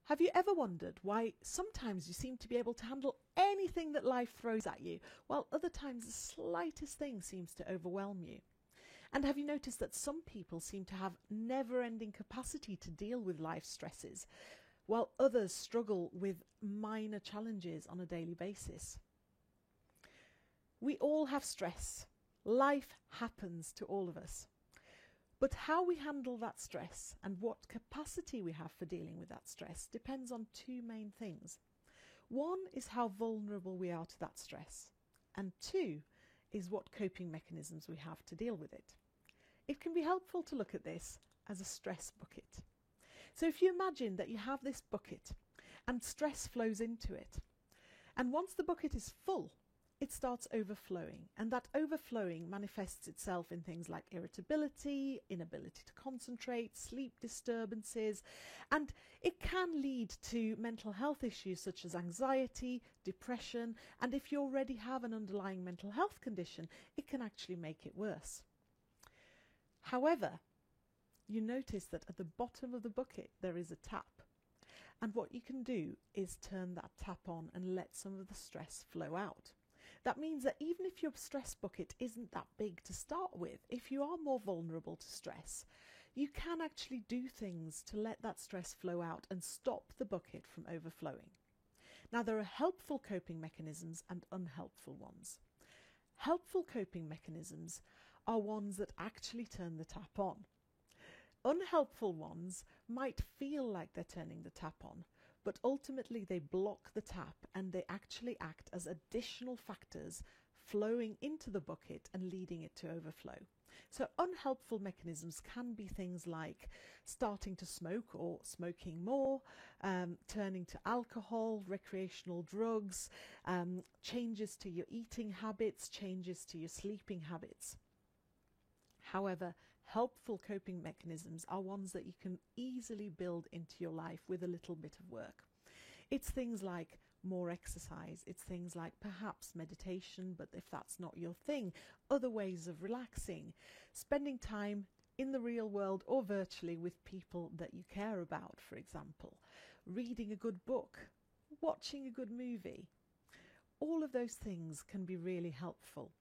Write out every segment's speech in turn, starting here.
Have you ever wondered why sometimes you seem to be able to handle anything that life throws at you, while other times the slightest thing seems to overwhelm you? And have you noticed that some people seem to have never-ending capacity to deal with life stresses, while others struggle with minor challenges on a daily basis? We all have stress. Life happens to all of us. But how we handle that stress and what capacity we have for dealing with that stress depends on two main things. One is how vulnerable we are to that stress, and two is what coping mechanisms we have to deal with it. It can be helpful to look at this as a stress bucket. So if you imagine that you have this bucket and stress flows into it, and once the bucket is full, it starts overflowing, and that overflowing manifests itself in things like irritability, inability to concentrate, sleep disturbances, and it can lead to mental health issues such as anxiety, depression, and if you already have an underlying mental health condition, it can actually make it worse. However, you notice that at the bottom of the bucket there is a tap, and what you can do is turn that tap on and let some of the stress flow out. That means that even if your stress bucket isn't that big to start with, if you are more vulnerable to stress, you can actually do things to let that stress flow out and stop the bucket from overflowing. Now, there are helpful coping mechanisms and unhelpful ones. Helpful coping mechanisms are ones that actually turn the tap on. Unhelpful ones might feel like they're turning the tap on, but ultimately they block the tap and they actually act as additional factors flowing into the bucket and leading it to overflow. So unhelpful mechanisms can be things like starting to smoke or smoking more, turning to alcohol, recreational drugs, changes to your eating habits, changes to your sleeping habits. However, helpful coping mechanisms are ones that you can easily build into your life with a little bit of work. It's things like more exercise, it's things like perhaps meditation, but if that's not your thing, other ways of relaxing, spending time in the real world or virtually with people that you care about, for example, reading a good book, watching a good movie. All of those things can be really helpful.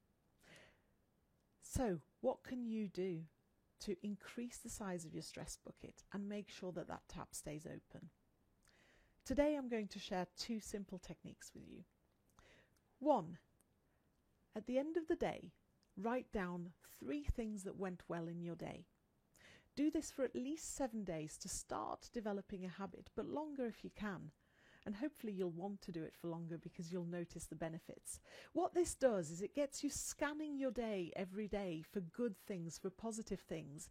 So, what can you do to increase the size of your stress bucket and make sure that that tap stays open? Today I'm going to share two simple techniques with you. One, at the end of the day, write down 3 things that went well in your day. Do this for at least 7 days to start developing a habit, but longer if you can. And hopefully you'll want to do it for longer because you'll notice the benefits. What this does is it gets you scanning your day every day for good things, for positive things.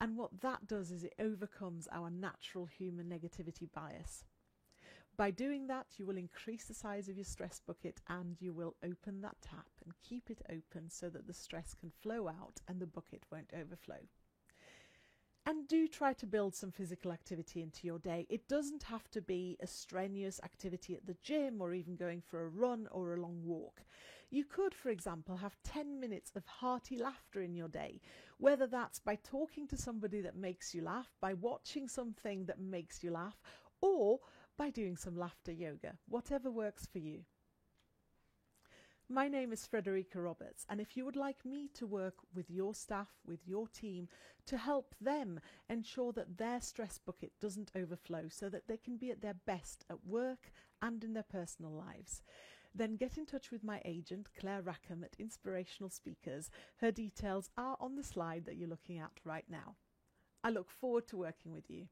And what that does is it overcomes our natural human negativity bias. By doing that, you will increase the size of your stress bucket and you will open that tap and keep it open so that the stress can flow out and the bucket won't overflow. And do try to build some physical activity into your day. It doesn't have to be a strenuous activity at the gym or even going for a run or a long walk. You could, for example, have 10 minutes of hearty laughter in your day, whether that's by talking to somebody that makes you laugh, by watching something that makes you laugh, or by doing some laughter yoga, whatever works for you. My name is Frederica Roberts, and if you would like me to work with your staff, with your team, to help them ensure that their stress bucket doesn't overflow so that they can be at their best at work and in their personal lives, then get in touch with my agent, Claire Rackham at Inspirational Speakers. Her details are on the slide that you're looking at right now. I look forward to working with you.